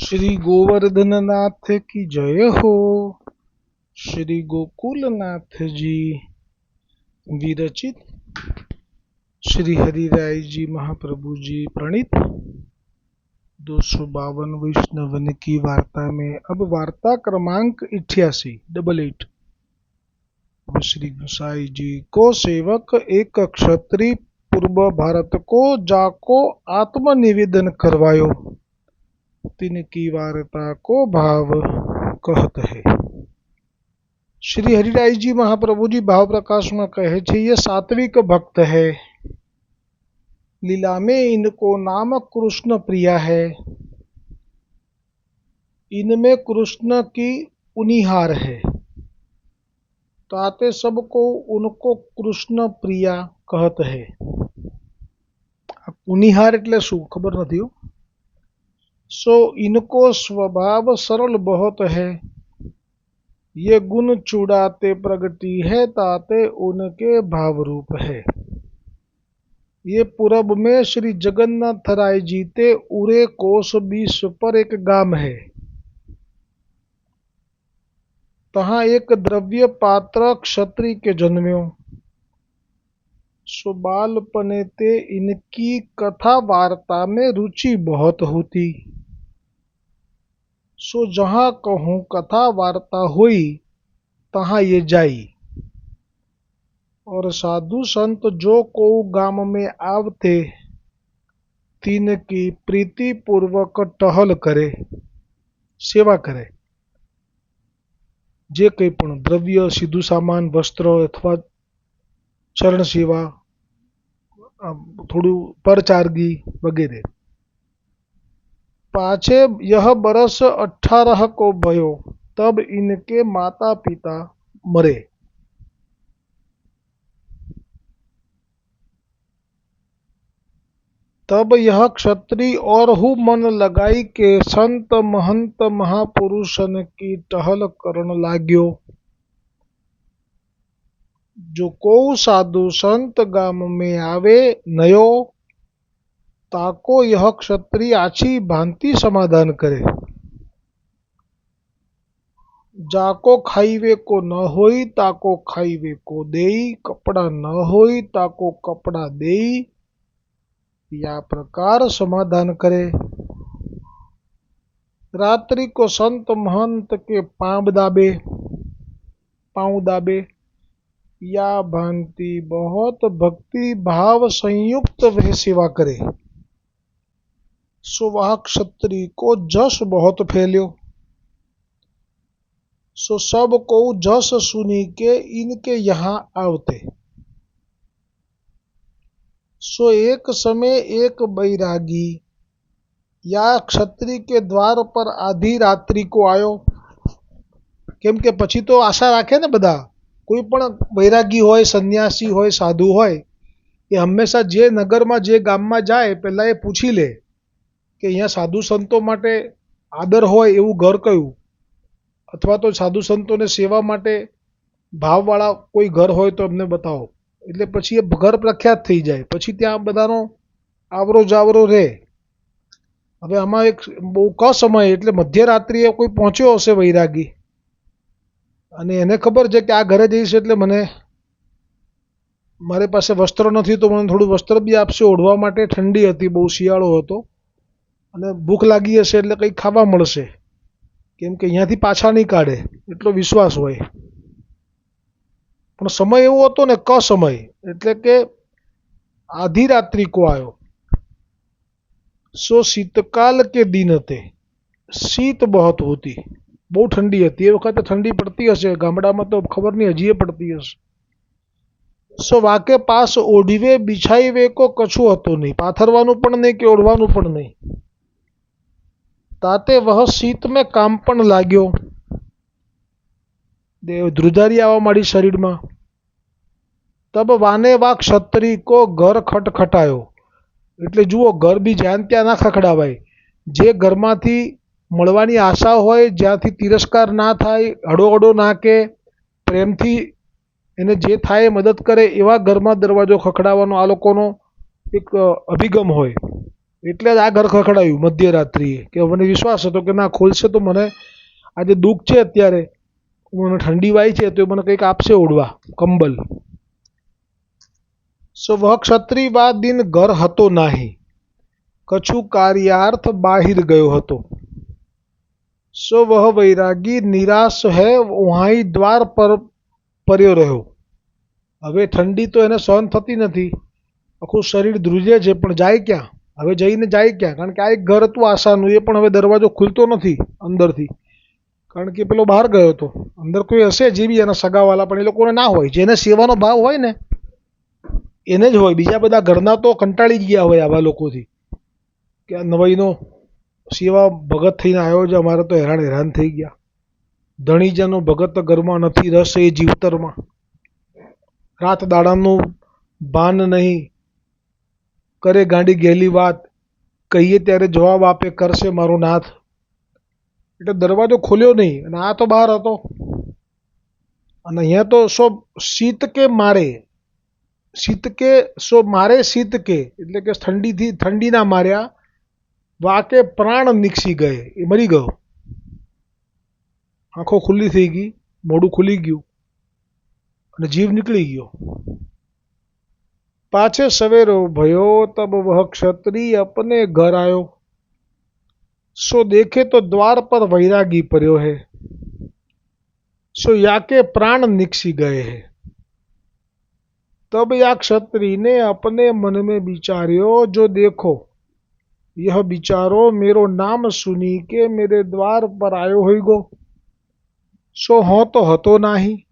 श्री गोवर्धन नाथ की जय हो। श्री गोकुलनाथ जी विरचित श्री हरिराय जी महाप्रभु जी प्रणीत 252 वैष्णवन की वार्ता में अब वार्ता क्रमांक 88 श्री गुसाई जी को सेवक एक क्षत्रिय पूर्व भारत को जाको आत्मनिवेदन करवायो, तिनकी वार्ता को भाव कहत है। श्री हरिराय जी महाप्रभु जी भाव प्रकाश में कहे छे, ये सात्विक भक्त है, लीला में इनको नाम कृष्ण प्रिया है, इनमें कृष्ण की उनिहार है, ताते सबको उनको कृष्ण प्रिया कहत है। उनिहार એટલે શું ખબર નથી हो। सो इनको स्वभाव सरल बहुत है, ये गुण चुड़ाते प्रगति है, ताते उनके भाव रूप है। ये पूरब में श्री जगन्नाथ राय जीते उरे कोस 20 पर एक गाम है, तहाँ एक द्रव्य पात्र क्षत्रिय के जन्म्यो। सो बालपने ते इनकी कथा वार्ता में रुचि बहुत होती। सो जहाँ कहूँ कथा वार्ता हुई तहाँ ये जाई, और साधु संत जो को गाम में आवते तीन की प्रीति पूर्वक टहल करे, सेवा करे। जे कई पण द्रव्य सीधु सामान वस्त्र अथवा चरण सेवा थोड़ू परचारगी वगैरह। पाछे यह बरस 18 को भयो, तब इनके माता पिता मरे। तब यह क्षत्रिय और हु मन लगाई के संत महंत महापुरुषन की टहल करण लाग्यो। जो को साधु संत गाम में आवे नयो, ताको यह क्षत्रिय आछी भांति समाधान करे। जाको खाईवे को न होई ताको खाईवे को देई, कपड़ा न होई ताको कपड़ा देई, या प्रकार समाधान करे। रात्रि को संत महंत के पांव दाबे, या भांति बहुत भक्ति भाव संयुक्त वह सेवा करे। सो वह क्षत्रिय को जस बहुत फैल्यो। सो सब को जस सुनी के इनके यहाँ आवते। सो एक समय एक बैरागी या क्षत्रिय के द्वार पर आधी रात्रि को आयो। केम के पछी तो आशा राखे ने बधा, कोई पण बैरागी होय, सन्यासी होय, साधु होय, ये हमेशा जे नगर में जे गाम में जाए पहला ये पूछी ले कि अहींया साधु संतो माटे आदर होय एवं घर कयुं, अथवा तो साधु संतों ने सेवा माटे भाववाळा कोई घर होय तो अमने बताओ। એટલે પછી એ ઘર પ્રખ્યાત થઈ જાય, પછી ત્યાં બધાનો આવરો જાવરો રહે। હવે આમાં એક બહુ કસમય એટલે મધ્યરાત્રિએ કોઈ પહોંચ્યો હશે વૈરાગી, અને એને ખબર છે કે આ ઘરે જઈશ એટલે મને મારી પાસે વસ્ત્ર નથી તો મને થોડું વસ્ત્ર બી આપશે ઓઢવા માટે। ઠંડી હતી, બહુ શિયાળો હતો, અને ભૂખ લાગી હશે એટલે કંઈ ખાવા મળશે, કેમ કે અહીંયાથી પાછા નહીં કાઢે એટલો વિશ્વાસ હોય। પણ સમય એવો હતો ને કસમય, એટલે કે आधी रात्रि को आयो। सो शीतकाल के दिन थे, शीत बहुत होती, बहुत ठंडी हती। ए वखते ठंडी पड़ती हशे, गामडामां तो खबर नहीं हजीए पड़ती हशे। सो वाके पास ओढ़ीवे बिछाईवे को कछु हतो नहीं, पाथरवानुं पण नहीं के ओढ़वानुं पण नहीं। ताते वह शीत में कांपण लाग्यो, ध्रुजारी आवा माड़ी शरीर में। तब वाने वा क्षत्रिय को घर खटखटायो। એટલે જુઓ, ઘર બી જ્યાં ત્યાં ના ખખડાવાય। જે ઘરમાંથી મળવાની આશા હોય, જ્યાંથી તિરસ્કાર ના થાય, હડોહડો ના કે પ્રેમથી એને જે થાય મદદ કરે, એવા ઘરમાં દરવાજો ખખડાવવાનો આ લોકોનો એક અભિગમ હોય। એટલે જ આ ઘર ખખડાયું મધ્યરાત્રિએ, કે મને વિશ્વાસ હતો કે ના ખોલશે તો મને આ જે દુઃખ છે અત્યારે, મને ઠંડી વાય છે તો એ મને કંઈક આપશે ઓઢવા, કંબલ. સો વહ ક્ષત્રિય બા દિન ઘર હતો નાહી, કછુ કાર્યાર્થ બાહિર ગયો હતો. સો વહ વૈરાગી નિરાશ હૈ વહાઈ દ્વાર પર पर्यो રહ્યો. હવે ઠંડી તો એને સહન થતી નથી, આખું શરીર ધ્રુજે છે, પણ જાય ક્યાં? હવે જઈને જાય ક્યાં? કારણ કે આ એક ઘર હતું આશાનું, એ પણ હવે દરવાજો ખુલતો નથી અંદરથી, કારણ કે પેલો બહાર ગયો હતો. અંદર કોઈ હશે જે બી એના સગાવાલા, પણ એ લોકોને ના હોય. જેને સેવાનો ભાવ હોય ને એને જ હોય. બીજા બધા ઘરના તો કંટાળી જ ગયા હોય આવા લોકોથી, કે આ નવાઈનો સેવા ભગત થઈને આવ્યો છે, અમારે તો હેરાન થઈ ગયા. ધણીજનો ભગત ઘરમાં નથી, રસ એ જીવતરમાં. રાત દાડાનું ભાન નહીં, કરે ગાંડી ગેલી વાત, કહીએ ત્યારે જવાબ આપે કરશે મારો નાથ. એટલે દરવાજો ખોલ્યો નહીં, અને આ તો બહાર હતો. અને અહીંયા તો સો શીત કે મારે, શીત કે સો મારે શીત કે, એટલે કે ઠંડીના માર્યા, વાકે પ્રાણ નીકળી ગયે, એ મરી ગયો. આંખો ખુલ્લી થઈ ગઈ, મોઢું ખુલી ગયું અને જીવ નીકળી ગયો. પાછે સવેરો ભયો તબ વહ ક્ષત્રિય अपने घर आयो, सो देखे तो द्वार पर वैरागी पर्यो है, सो याके प्राण निकसी गए हैं. तब या क्षत्रिय ने अपने मन में विचार्यो, जो देखो यह विचारो मेरो नाम सुनी के मेरे द्वार पर आयो होइगो, सो हो तो हतो नाही,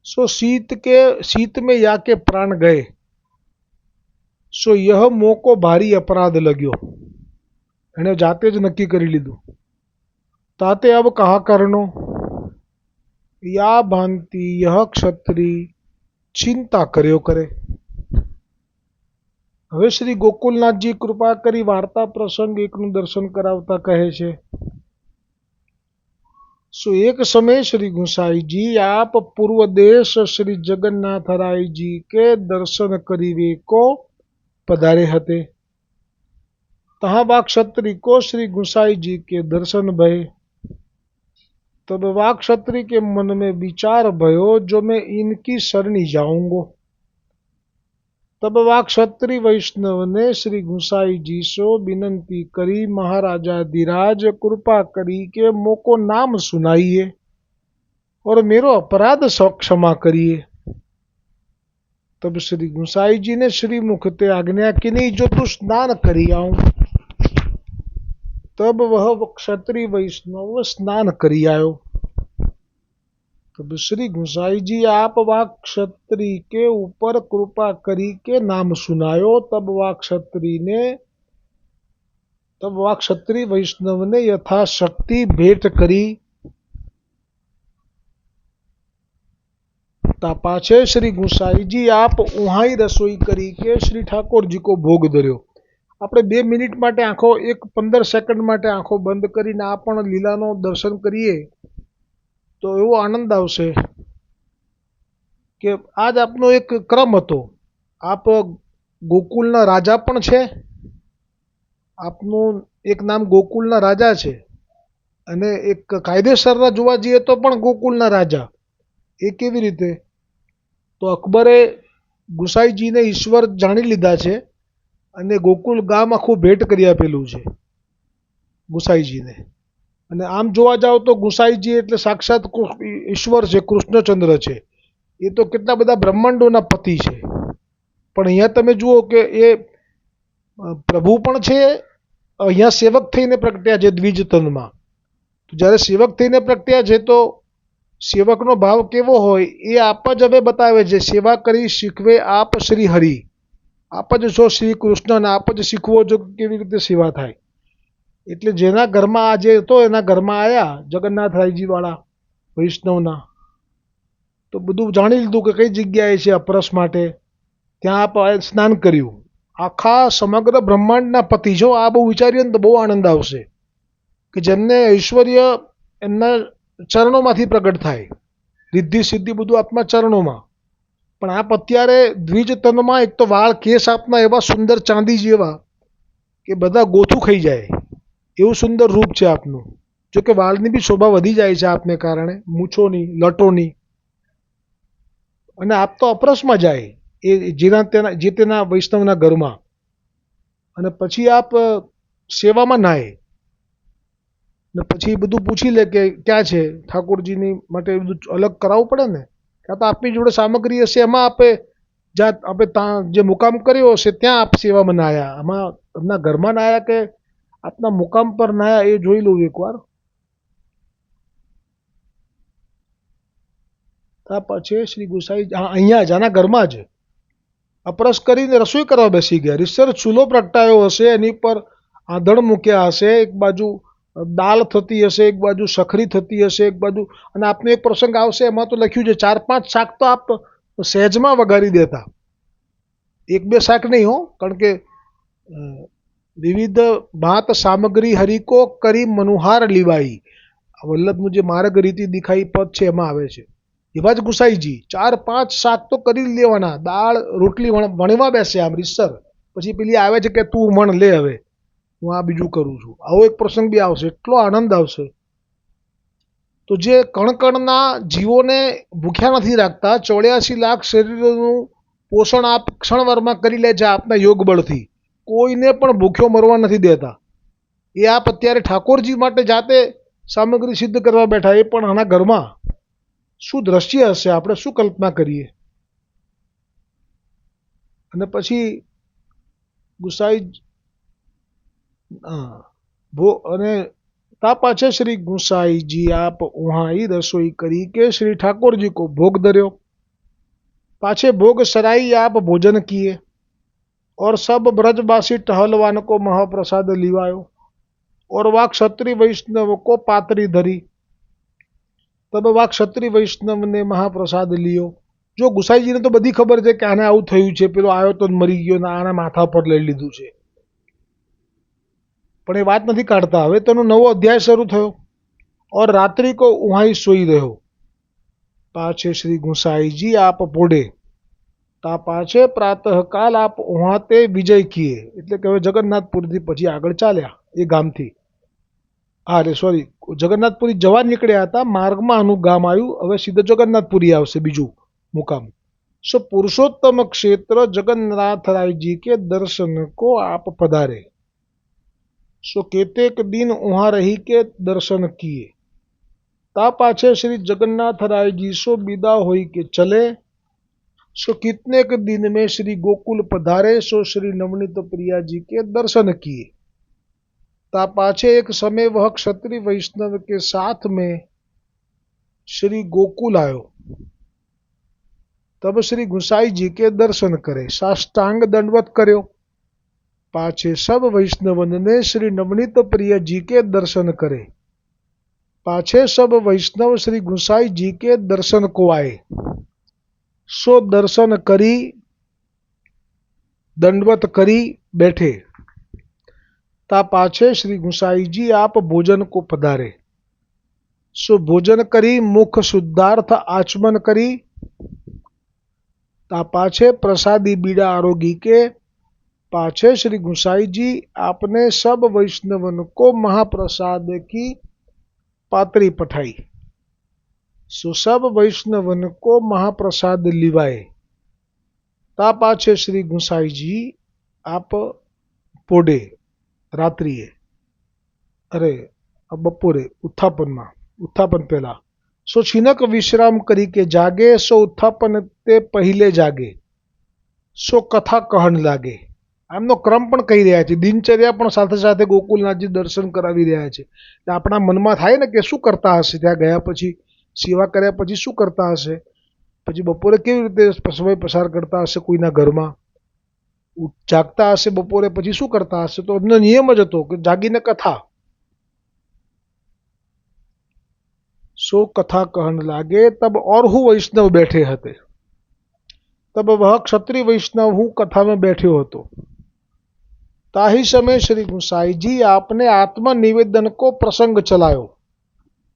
सो शीत में याके प्राण गए, सो यह मोको भारी अपराध लग्यो. एने जाते ज नक्की करी लीधुं. ताते अब कहा करनो, या भांति यह क्षत्रिय चिंता कर्यो करे. હવે શ્રી ગોકુલનાથજી કૃપા કરી વાર્તા પ્રસંગ એકનું દર્શન કરાવતા કહે છે. सो एक समय श्री गुसाई जी आप पूर्व देश श्री जगन्नाथ राय जी के दर्शन करीवे को पधारे हते. तहाँ वा क्षत्रिय को श्री गुसाई जी के दर्शन भये. तब वा क्षत्रिय के मन में विचार भयो, जो मैं इनकी शरणी जाऊंगो. तब वा क्षत्रिय वैष्णव ने श्री गुसाई जी सो विनंती करी, महाराजाधिराज कृपा करी के मोको नाम सुनाइए और मेरो अपराध क्षमा करिए. तब श्री गुसाई जी ने श्रीमुख ते आज्ञा की, नहीं जो तू स्नान करी आऊं. तब वह क्षत्रिय वैष्णव स्नान करी आयो. तब श्री गुसाई जी आप वा क्षत्रिय के ऊपर कृपा करी के नाम सुनायो. तब वा क्षत्रिय वैष्णव ने यथाशक्ति भेंट करी. पाछे श्री गुसाई जी आप उहाई रसोई करी के श्री ठाकुर जी को भोग धर्यो. આપણે 2 મિનિટ માટે આંખો 15 સેકન્ડ માટે આંખો બંધ કરીને આ પણ લીલાનો દર્શન કરીએ તો એવો આનંદ આવશે કે આજ આપનો એક ક્રમ હતો. આપ ગોકુલના રાજા પણ છે, આપનું એક નામ ગોકુલના રાજા છે, અને એક કાયદેસરના જોવા જઈએ તો પણ ગોકુલના રાજા. એ કેવી રીતે? તો અકબરે ગુસાઈજીને ઈશ્વર જાણી લીધા છે અને ગોકુલ ગામ આખું ભેટ કરી આપેલું છે ગુસાઈજીને. અને આમ જોવા જાવ તો ગુસાઈજી એટલે સાક્ષાત ઈશ્વર છે, કૃષ્ણચંદ્ર છે. એ તો કેટલા બધા બ્રહ્માંડોના પતિ છે. પણ અહીંયા તમે જુઓ કે એ પ્રભુ પણ છે, અહીંયા સેવક થઈને પ્રગટ્યા છે દ્વિજતનમાં. તો જ્યારે સેવક થઈને પ્રગટ્યા છે તો સેવકનો ભાવ કેવો હોય એ આપ જ હવે બતાવે છે. સેવા કરી શીખવે આપ શ્રી હરિ. આપ જ છો શ્રી કૃષ્ણ, અને આપ જ શીખવો છો કેવી રીતે સેવા થાય. એટલે જેના ઘરમાં આજે હતો એના ઘરમાં આવ્યા જગન્નાથરાયજી વાળા વૈષ્ણવના, તો બધું જાણી લીધું કે કઈ જગ્યાએ છે અપરસ માટે. ત્યાં આપ સ્નાન કર્યું. આખા સમગ્ર બ્રહ્માંડના પતિ છો. આ બહુ વિચારીએ ને તો બહુ આનંદ આવશે કે જેમને ઐશ્વર્ય એમના ચરણોમાંથી પ્રગટ થાય, રિદ્ધિ સિદ્ધિ બધું આપના ચરણોમાં. પણ આપ અત્યારે દ્વિજ તનમાં, એક તો વાળ કેસ આપના એવા સુંદર ચાંદી જેવા, કે બધા ગોથું ખાઈ જાય એવું સુંદર રૂપ છે આપનું. જો કે વાળની બી શોભા વધી જાય છે આપને કારણે, મૂછોની, લટોની, અને આપ તો અપરસમાં જાય એ જે તેના વૈષ્ણવના ઘરમાં, અને પછી આપ સેવામાં નાય ને પછી બધું પૂછી લે કે ક્યાં છે ઠાકોરજીની માટે બધું અલગ કરાવવું પડે ને. કાં તો આપની જોડે સામગ્રી હશે એમાં આપણે જે મુકામ કર્યો હશે ત્યાં આપ સેવામાં નાયા, આમાં આપના ઘરમાં નાયા કે આપના મુકામ પર નાયા એ જોઈ લઉં એકવાર. ત્યાં પછી શ્રી ગુસાઈ અહીંયા જ આના ઘરમાં જ અપરસ કરીને રસોઈ કરવા બેસી ગયા. રીસર ચૂલો પ્રગટાયો હશે, એની પર આંધણ મૂક્યા હશે, એક બાજુ દાળ થતી હશે, એક બાજુ સખરી થતી હશે, એક બાજુ, અને આપનો એક પ્રસંગ આવશે એમાં તો લખ્યું છે 4-5 શાક તો આપ સહેજમાં વઘારી દેતા. 1-2 શાક નહીં હો, કારણ કે વિવિધ ભાત સામગ્રી હરિકો કરી મનુહાર લીવાઈ, વલ્લભનું જે માર્ગ રીતિ દિખાઈ પદ છે એમાં આવે છે. એવા જ ગુસાઈજી 4-5 શાક તો કરી જ લેવાના, દાળ રોટલી વણવા બેસે આમ રીસર, પછી પેલી આવે છે કે તું વણ લે હવે હું આ બીજું કરું છું. આવો એક પ્રસંગ બી આવશે, એટલો આનંદ આવશે. તો જે કણકણના જીવોને ભૂખ્યા નથી રાખતા, 84 લાખ શરીરોનું પોષણ આપ ક્ષણવારમાં કરી લે છે આપના યોગ બળથી, કોઈને પણ ભૂખ્યો મરવા નથી દેતા. એ આપ અત્યારે ઠાકોરજી માટે જાતે સામગ્રી સિદ્ધ કરવા બેઠા, એ પણ આના ઘરમાં. શું દ્રશ્ય હશે, આપણે શું કલ્પના કરીએ. અને પછી ગુસાઈ અને તા પાછે श्री गुसाई जी आप वहाँ ही रसोई करी के श्री ठाकुर जी को भोग धर्यो, पाछे भोग सराई आप भोजन किए और सब ब्रजवासी टहलवान को महाप्रसाद लिवायो और वा क्षत्रिय वैष्णव को पातरी धरी, तब वा क्षत्रिय वैष्णव ने महाप्रसाद लियो. जो गुसाईजी ने तो बधी खबर है कि आने आવું થયું છે, પેલો આવ્યો તો મરી ગયો ને આના માથા પર લઈ લીધું છે, પણ એ વાત નથી કાઢતા. હવે તેનો નવો અધ્યાય શરૂ થયો. और रात्रि को वहाँ ही सोई रहो. पाछे श्री गुसाई जी आप पोढ़े ता पाछे प्रातःकाल आप वहाँ ते विजय किए, એટલે કે હવે જગન્નાથપુરથી પછી આગળ ચાલ્યા એ ગામથી. અરે સોરી, જગન્નાથપુરી જવા નીકળ્યા હતા, માર્ગમાં આનું ગામ આવ્યું, હવે સીધો જગન્નાથપુરી આવશે બીજું મુકામ. सो पुरुषोत्तम क्षेत्र जगन्नाथ राय जी के दर्शन को आप पधारे. सो केतेक दिन वहाँ रही के दर्शन किए. ता पाछे श्री जगन्नाथ राय जी सो विदा होई के चले. सो कितने के दिन में श्री गोकुल पधारे. सो श्री नवनीत प्रिया जी के दर्शन किए. ता पाछे एक समय वह क्षत्रिय वैष्णव के साथ में श्री गोकुल आयो. तब श्री गुसाई जी के दर्शन करे, साष्टांग दंडवत कर्यो. पाछे सब वैष्णवन ने श्री नवनीत प्रिय जी के दर्शन करे. पाछे सब वैष्णव श्री गुसाई जी के दर्शन को आए. सो दर्शन करी दंडवत करी बैठे. ता पाछे श्री गुसाई जी आप भोजन को पधारे. सो भोजन करी मुख शुद्धार्थ आचमन करी. ता पाछे प्रसादी बीड़ा आरोगी के. पाछे श्री गुसाई जी आपने सब वैष्णवन को महाप्रसाद की पात्री पठाई. सो सब वैष्णवन को महाप्रसाद लिवाए. ता पाछे श्री गुसाई जी आप पोडे रात्रिए, अरे बपोरे उत्थापन पहला. सो छिनक विश्राम करी के जागे. सो उत्थापन ते पहिले जागे. सो कथा कहन लागे. આમનો ક્રમ પણ કહી રહ્યા છે, દિનચર્યા પણ સાથે સાથે ગોકુલનાથજી દર્શન કરાવી રહ્યા છે. આપણા મનમાં થાય ને કે શું કરતા હશે, ત્યાં ગયા પછી સેવા કર્યા પછી શું કરતા હશે, પછી બપોરે કેવી રીતે સમય પસાર કરતા હશે કોઈના ઘરમાં, જાગતા હશે બપોરે પછી શું કરતા હશે. તો એમનો નિયમ જ હતો કે જાગીને કથા. सो कथा कहन लागे. तब और हूँ वैष्णव बैठे हते. तब वह क्षत्रिय वैष्णव हूँ कथा में बैठ्यो હતો. ताही समय श्री गुसाई जी आपने आत्मनिवेदन को प्रसंग चलायो.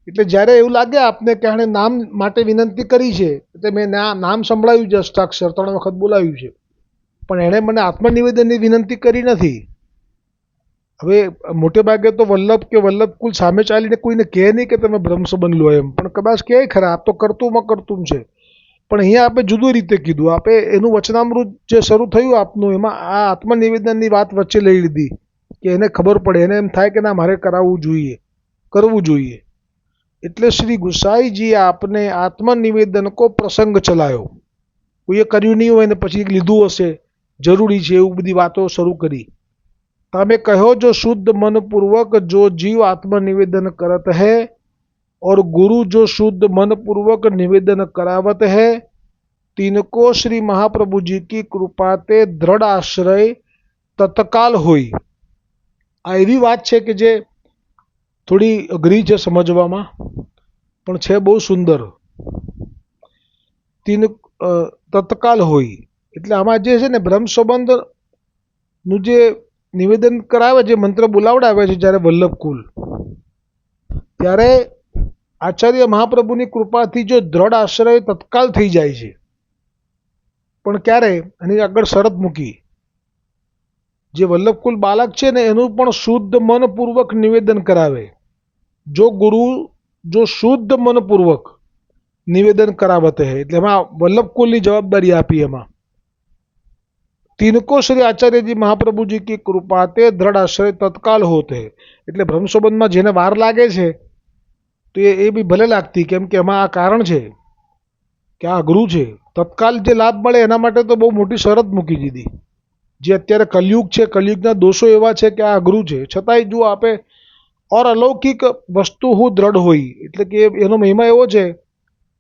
એટલે જ્યારે એવું લાગે આપને કે આણે નામ માટે વિનંતી કરી છે, એટલે મેં નામ સંભળાવ્યું છે, અષ્ટાક્ષર 3 વખત બોલાવ્યું છે, પણ એણે મને આત્મનિવેદનની વિનંતી કરી નથી. હવે મોટે ભાગે તો વલ્લભ કે વલ્લભકુલ સામે ચાલીને કોઈને કહે નહીં કે તમે બ્રહ્મ સંબંધ લો એમ, પણ કદાચ કહે ખરા, આપ તો કરતુંમાં કરતું છે. પણ અહીંયા આપણે જુદી રીતે કીધું, આપે એનું વચનામૃત જે શરૂ થયું આપનું, એમાં આ આત્મનિવેદનની વાત વચ્ચે લઈ લીધી કે એને ખબર પડે, એને એમ થાય કે ના મારે કરાવવું જોઈએ, કરવું જોઈએ. એટલે શ્રી ગુસાઈજીએ આપને આત્મનિવેદન કો પ્રસંગ ચલાયો. કોઈએ કર્યું નહીં હોય ને પછી લીધું હશે, જરૂરી છે એવું બધી વાતો શરૂ કરી. તમે કહો જો શુદ્ધ मन पूर्वक जो जीव आत्मनिवेदन करत है और गुरु जो शुद्ध मन पूर्वक निवेदन करावत है, तिनको श्री महाप्रभु जी की कृपा ते दृढ़ आश्रय तत्काल होई. આ એવી વાત છે કે જે થોડી અઘરી છે સમજવામાં, પણ છે બહુ સુંદર. તત્કાલ હોય એટલે આમાં જે છે ને બ્રહ્મ સંબંધનું જે નિવેદન કરાવે, જે મંત્ર બોલાવડાવે છે જ્યારે વલ્લભકુલ, ત્યારે આચાર્ય મહાપ્રભુની કૃપાથી જો દ્રઢ આશ્રય તત્કાલ થઈ જાય છે. પણ ક્યારે? એની આગળ શરત મૂકી, જે વલ્લભકુલ બાલક છે ને એનું પણ શુદ્ધ મનપૂર્વક નિવેદન કરાવે. જો ગુરુ જો શુદ્ધ મનપૂર્વક નિવેદન કરાવત હે, એટલે એમાં વલ્લભકુલની જવાબદારી આપી. એમાં तिनको श्री आचार्यजी महाप्रभु जी की कृपा ते दृढ़ आश्रय तत्काल होते. એટલે બ્રહ્મ સંબંધમાં જેને વાર લાગે છે તો એ બી ભલે લાગતી, કેમ કે એમાં આ કારણ છે કે આ અઘરું છે. તત્કાલ જે લાભ મળે એના માટે તો બહુ મોટી શરત મૂકી દીધી. જે અત્યારે કલયુગ છે, કલયુગના દોષો એવા છે કે આ અઘરું છે, છતાંય જો આપે ઓર અલૌકિક વસ્તુ હું દ્રઢ હોય, એટલે કે એનો મહિમા એવો છે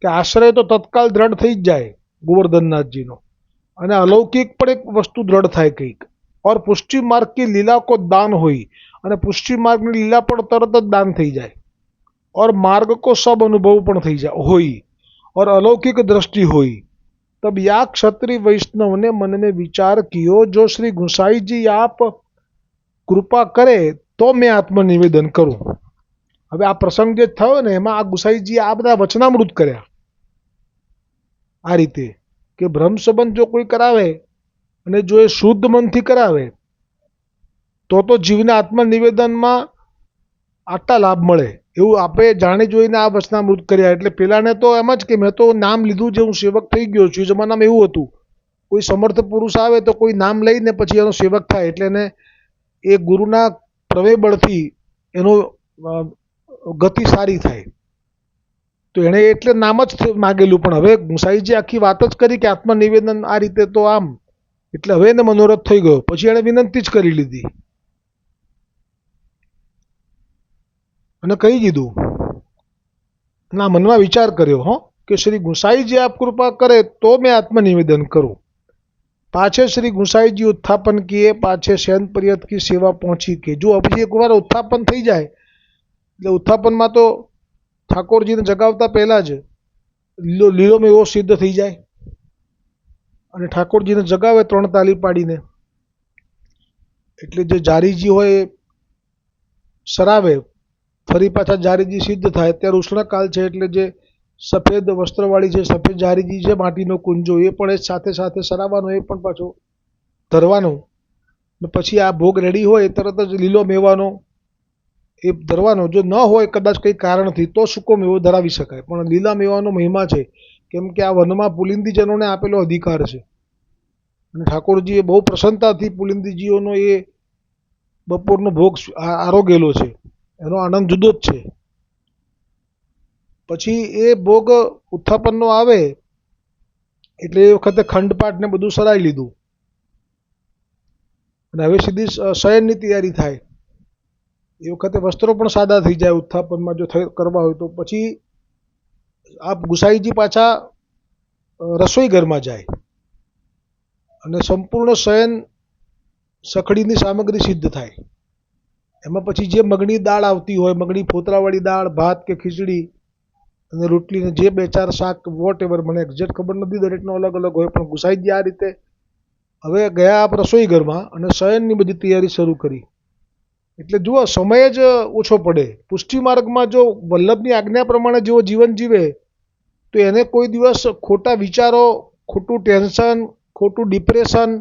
કે આશ્રય તો તત્કાલ દ્રઢ થઈ જ જાય ગોવર્ધનનાથજીનો, અને અલૌકિક પણ એક વસ્તુ દ્રઢ થાય કંઈક. ઓર પુષ્ટિ માર્ગ की લીલા કો દાન હોય, અને પુષ્ટિ માર્ગની લીલા પણ તરત જ દાન થઈ જાય. ઓર માર્ગ કો સબ અનુભવ પણ થઈ જાય હોય, और अलौकिक दृष्टि हुई. तब या क्षत्रिय वैष्णव ने मन में विचार कियो, जो श्री गुसाई जी आप कृपा करे तो मैं आत्मनिवेदन करूं. હવે આ પ્રસંગ જે થયો ને એમાં આ ગુસાઈજી આ બધા વચનામૃત કર્યા આ રીતે કે બ્રહ્મ સંબંધ જો કોઈ કરાવે અને જો એ શુદ્ધ મનથી કરાવે તો જીવને આત્મનિવેદનમાં આટલા લાભ મળે. એવું આપણે જાણી જોઈને આ વચનામૃત કર્યા. એટલે પેલાને તો એમ જ કે મેં તો નામ લીધું છે, હું સેવક થઈ ગયો છું. એ જમાનામાં એવું હતું, કોઈ સમર્થ પુરુષ આવે તો કોઈ નામ લઈને પછી એનો સેવક થાય, એટલે એને એ ગુરુના પ્રવેશ બળથી એનો ગતિ સારી થાય. તો એણે એટલે નામ જ માગેલું. પણ હવે ગુસાઈજી આખી વાત જ કરી કે આત્મનિવેદન આ રીતે તો આમ, એટલે હવે એને મનોરથ થઈ ગયો. પછી એણે વિનંતી જ કરી લીધી અને કહી દીધું, ના મનમાં વિચાર કર્યો હો કે શ્રી ગુસાઈજી આપ કૃપા કરે તો મેં આત્मनिवेदन करूं. पाछे श्री गुसाई जी उत्थापन किए, पाछे शयन पर्यत की सेवा पहुंची के जो अभी एक बार उत्थापन थी जाए એટલે ઉત્થાપનમાં તો ઠાકોરજીને જગાવતા પહેલા જ લીલો મેવો સિદ્ધ થઈ જાય, અને ઠાકોરજીને જગાવે 3 તાલી પાડીને, એટલે જે જારીજી હોય એ સરાવે, ફરી પાછા જારીજી સિદ્ધ થાય. અત્યારે ઉષ્ણકાળ છે એટલે જે સફેદ વસ્ત્રવાળી જે સફેદ જારીજી છે માટીનો કુંજો, એ પણ એ સાથે સાથે સરાવવાનો, એ પણ પાછો ધરવાનો. ને પછી આ ભોગ રેડી હોય તરત જ લીલો મેવાનો એ ધરવાનો. જો ન હોય કદાચ કંઈ કારણથી તો સૂકો મેવો ધરાવી શકાય, પણ લીલા મેવાનો મહિમા છે, કેમ કે આ વનમાં પુલિંદીજનોને આપેલો અધિકાર છે. અને ઠાકોરજીએ બહુ પ્રસન્નતાથી પુલિંદીજીઓનો એ બપોરનો ભોગ આરોગેલો છે, એનો આનંદ જુદો જ છે. પછી એ ભોગ ઉત્થાપનનો આવે એટલે એ વખતે ખંડપાઠ ને બધું સરાઈ લીધું, અને હવે સીધી શયનની તૈયારી થાય. એ વખતે વસ્ત્રો પણ સાદા થઈ જાય ઉત્થાપનમાં જો કરવા હોય તો. પછી આ ગુસાઈજી પાછા રસોઈ ઘરમાં જાય અને સંપૂર્ણ શયન સખડીની સામગ્રી સિદ્ધ થાય. એમાં પછી જે મગની દાળ આવતી હોય, મગની ફોતરાવાળી દાળ, ભાત કે ખીચડી અને રોટલીને જે 2-4 શાક, વોટ એવર, મને એક્ઝેક્ટ ખબર નથી, દરેકનો અલગ અલગ હોય. પણ ગુસાઈજી આ રીતે હવે ગયા આપ રસોઈ ઘરમાં અને શયનની બધી તૈયારી શરૂ કરી. એટલે જુઓ સમય જ ઓછો પડે. પુષ્ટિ માર્ગમાં જો વલ્લભની આજ્ઞા પ્રમાણે જેવો જીવન જીવે તો એને કોઈ દિવસ ખોટા વિચારો, ખોટું ટેન્શન, ખોટું ડિપ્રેશન,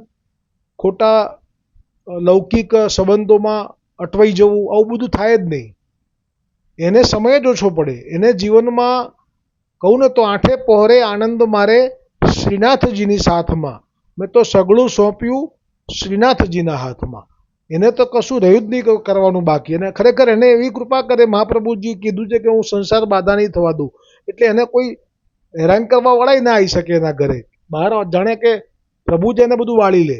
ખોટા લૌકિક સંબંધોમાં અટવાઈ જવું, આવું બધું થાય જ નહીં. એને સમય જ ઓછો પડે. એને જીવનમાં કહું ને તો આઠે પહોરે આનંદ મારે શ્રીનાથજીની સાથમાં, મેં તો સગળું સોંપ્યું શ્રીનાથજીના હાથમાં. એને તો કશું રહ્યું જ નહીં કરવાનું બાકી. અને ખરેખર એને એવી કૃપા કરે, મહાપ્રભુજી કીધું છે કે હું સંસાર બાધા નહીં થવા દઉં, એટલે એને કોઈ હેરાન કરવા વાળા ના આવી શકે એના ઘરે. બહાર જાણે કે પ્રભુ જ એને બધું વાળી લે,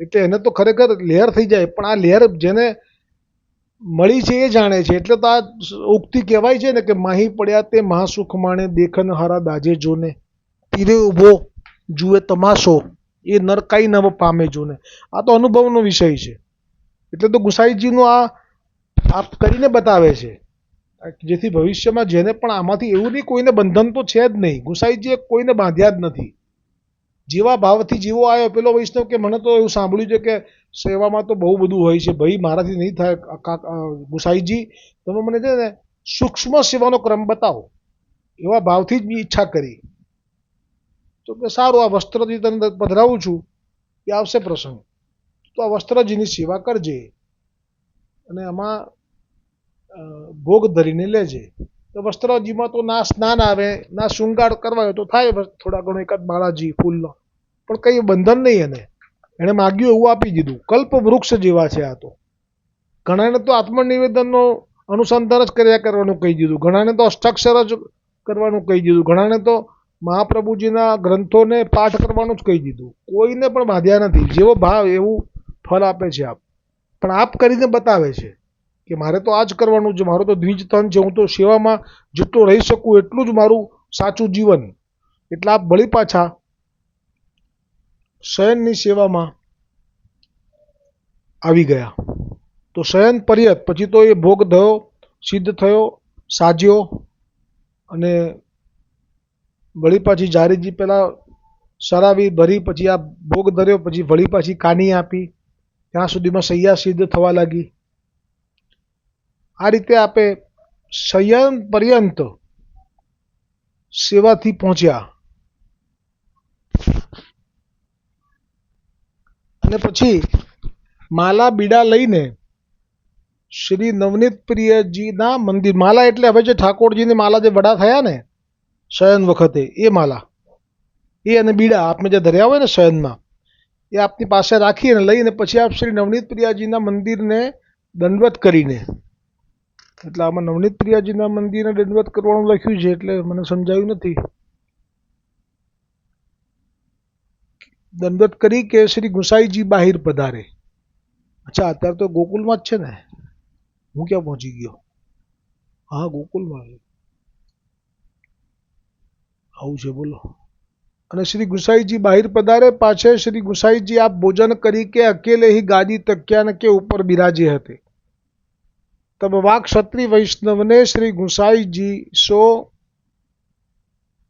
એટલે એને તો ખરેખર લહેર થઈ જાય. પણ આ લહેર જેને મળી છે એ જાણે છે. એટલે તો આ ઉક્તિ કહેવાય છે ને કે માહી પડ્યા તે મહાસુખ માણે, દેખન હારા દાજે જોને, તીરે ઊભો જુએ તમાશો, એ નરકાઈ નવ પામે જોને. આ તો અનુભવનો વિષય છે. એટલે તો ગુસાઈજીનું આ કરીને બતાવે છે, જેથી ભવિષ્યમાં જેને પણ આમાંથી એવું નહીં, કોઈને બંધન તો છે જ નહીં. ગુસાઈજીએ કોઈને બાંધ્યા જ નથી. જેવા ભાવથી જીવો આવ્યો. પેલો વૈષ્ણવ કે મને તો એવું સાંભળ્યું છે કે સેવામાં તો બહુ બધું હોય છે, ભાઈ મારાથી નહીં થાય. ગુસાઈજી તમે મને છે ને સૂક્ષ્મ સેવાનો ક્રમ બતાવો. એવા ભાવથી જ મેં ઈચ્છા કરી. તો કે સારું, આ વસ્ત્રથી તને પધરાવું છું, એ આવશે પ્રસંગ, તો આ વસ્ત્રજીની સેવા કરજે અને આમાં ભોગ ધરીને લેજે. તો વસ્ત્રજીમાં તો ના સ્નાન આવે, ના શૃંગાર કરવા હોય તો થાય થોડા ઘણો એકાદ બાળાજી ફૂલનો, પણ કંઈ બંધન નહીં. એને માગ્યું એવું આપી દીધું. કલ્પ વૃક્ષ જેવા છે આ તો. ઘણાને તો આત્મનિવેદનનો અનુસંધાન જ કર્યા કરવાનું કહી દીધું, ઘણાને તો અષ્ટાક્ષર જ કરવાનું કહી દીધું, ઘણાને તો મહાપ્રભુજીના ગ્રંથોને પાઠ કરવાનું જ કહી દીધું. કોઈને પણ બાંધ્યા નથી. જેવો ભાવ એવું ફળ આપે છે આપ. પણ આપ કરીને બતાવે છે કે મારે તો આ જ કરવાનું છે, મારું તો દ્વિજ તન છે, હું તો સેવામાં જેટલું રહી શકું એટલું જ મારું સાચું જીવન. એટલે આપ વળી પાછા શયનની સેવામાં આવી ગયા. તો શયન પર્યત પછી તો એ ભોગ થયો, સિદ્ધ થયો, સાજ્યો, અને વળી પાછી જારીજી પેલા સરાવી ભરી, પછી આ ભોગ ધર્યો, પછી વળી પાછી કાની આપી, ત્યાં સુધીમાં સૈયા સિદ્ધ થવા લાગી. આ રીતે આપે શયન પર્યંત સેવાથી પહોંચ્યા. અને પછી માલા બીડા લઈને શ્રી નવનીત પ્રિયજીના મંદિર, માલા એટલે હવે જે ઠાકોરજીની માલા જે વડા થયા ને શયન વખતે, એ માલા, એ અને બીડા આપને જે ધર્યા હોય ને શયનમાં, એ આપની પાસે રાખી અને લઈને પછી આપ શ્રી નવનીત પ્રિયાજીના મંદિરને દંડવત કરીને, એટલે આમાં નવનીત પ્રિયાજીના મંદિરને દંડવત કરવાનું લખ્યું છે એટલે મને સમજાયું નથી. દંડવત કરી કે શ્રી ગુસાઈજી બાહિર પધારે. અચ્છા, અત્યારે તો ગોકુલમાં જ છે ને, હું ક્યાં પહોંચી ગયો? હા, ગોકુલમાં આવું છે, બોલો. અને શ્રી ગુસાઈજી બાહિર પધારે, પાછે શ્રી ગુસાઈજી આપ ભોજન કરી કે અકેલે ही गादी तकियान के ऊपर बिराजे हते. तब वाक क्षत्रिय वैष्णव ने श्री गुसाई जी सो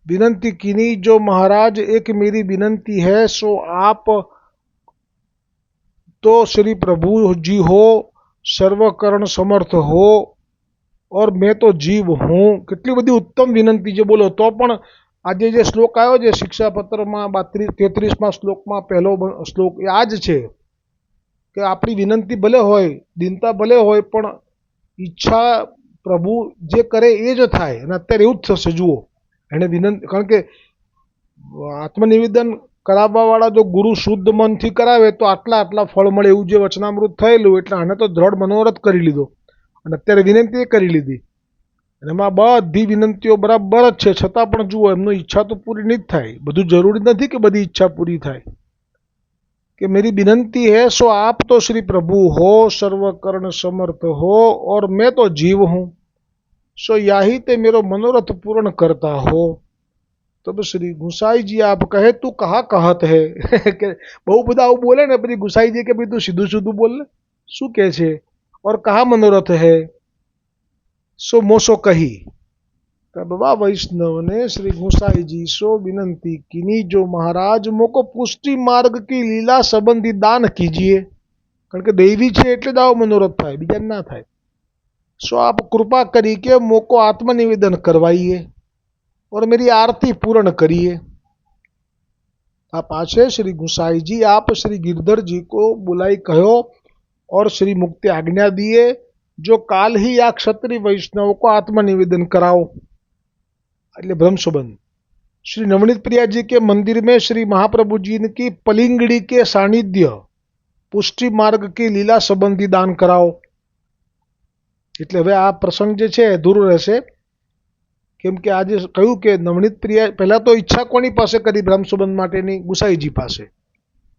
विनंती कीनी, जो महाराज एक मेरी विनंती है, सो आप तो श्री प्रभु जी हो, सर्वकर्ण समर्थ हो, और मैं तो जीव हूँ. કેટલી બધી ઉત્તમ વિનંતી છે, બોલો. તો પણ આજે જે શ્લોક આવ્યો છે શિક્ષાપત્રમાં 33માં શ્લોકમાં પહેલો શ્લોક એ આ જ છે કે આપણી વિનંતી ભલે હોય, દિનતા ભલે હોય, પણ ઈચ્છા પ્રભુ જે કરે એ જ થાય. અને અત્યારે એવું જ થશે. જુઓ, એને વિનંતી, કારણ કે આત્મનિવેદન કરાવવાવાળા જો ગુરુ શુદ્ધ મનથી કરાવે તો આટલા ફળ મળે એવું જે વચનામૃત થયેલું, એટલે આને તો દ્રઢ મનોરથ કરી લીધો અને અત્યારે વિનંતી કરી લીધી. અને એમાં બધી વિનંતીઓ બરાબર જ છે, છતાં પણ જુઓ એમની ઈચ્છા તો પૂરી નહીં જ થાય. બધું જરૂરી નથી કે બધી ઈચ્છા પૂરી થાય. कि मेरी विनंती है, सो आप तो श्री प्रभु हो, सर्वकर्ण समर्थ हो, और मैं तो जीव हूँ, सो याही ते मेरो मनोरथ पूर्ण करता हो. तब श्री गुसाई जी आप कहे तू कहा कहत है. કે બહુ બધા આવું બોલે ને, પછી ગુસાઈજી કે ભાઈ તું સીધું સીધું બોલ ને, શું કહે છે? और कहा मनोरथ है, सो मोसो कही. तब वह वैष्णव ने श्री गुसाई जी सो विनंती कीनी, जो महाराज मोको पुष्टि मार्ग की लीला संबंधी दान कीजिए. કારણ કે દૈવી છે એટલે જ આવો મનોરથ થાય, બીજા ના થાય. सो आप कृपा करी के मोको आत्मनिवेदन करवाइए और मेरी आरती पूर्ण करिए. आप आशे श्री गुसाई जी आप श्री गिरधर जी को बुलाई कहो और श्री मुक्ति आज्ञा दिए, जो काल ही या क्षत्रिय वैष्णव को आत्मनिवेदन कराओ। એટલે ब्रह्म संबंध। श्री नवनीत प्रिया जी के मंदिर में श्री महाप्रभु जी की पलिंगड़ी के सानिध्य पुष्टि मार्ग की लीला संबंधी दान कराओ। એટલે હવે આ પ્રસંગ જે છે અધૂરો રહેશે, કેમ કે આજે કહ્યું કે નવનીત પ્રિયા પહેલા તો ઈચ્છા કોની પાસે કરી બ્રહ્મ સંબંધ માટેની? ગુસાઈજી પાસે।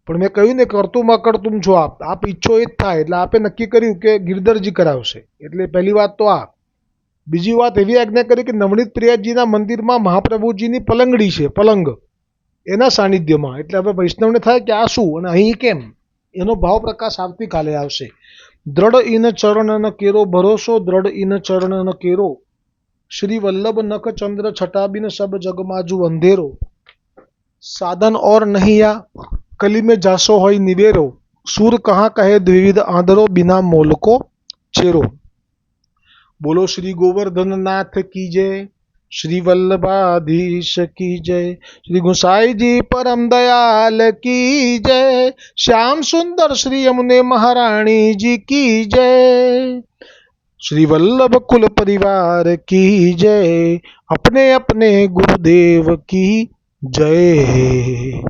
પણ મેં કહ્યું ને કરતું અકર્તુમ છો આપ ઈચ્છો એ જ થાય, એટલે આપે નક્કી કર્યું કે ગિરધરજી કરાવશે। એટલે પહેલી વાત તો આ। બીજી વાત એવી આજ્ઞા કરી કે નવનીત પ્રિયાજીના મંદિરમાં મહાપ્રભુજીની પલંગડી છે, પલંગ, એના સાનિધ્યમાં। એટલે હવે વૈષ્ણવને થાય કે આ શું અને અહીં કેમ, એનો ભાવ પ્રકાશ આવતીકાલે આવશે। દ્રઢ ઇન ચરણ ન કેરો ભરોસો, દ્રઢ ઇન ચરણ ન કેરો, श्री वल्लभ नख चंद्र छटा बिन सब जग माजू अंधेरो, साधन और नहीं या कली में जासो होई निवेरो, सूर कहाँ कहे द्विविध आंधरो, बिना मोल को चेरो। बोलो श्री गोवर्धन नाथ की जय, श्री वल्लभाधीश की जय, श्री गुसाई जी परम दयाल की जय, श्याम सुंदर श्री यमुने महारानी जी की जय, श्री वल्लभ कुल परिवार की जय, अपने अपने गुरुदेव की जय।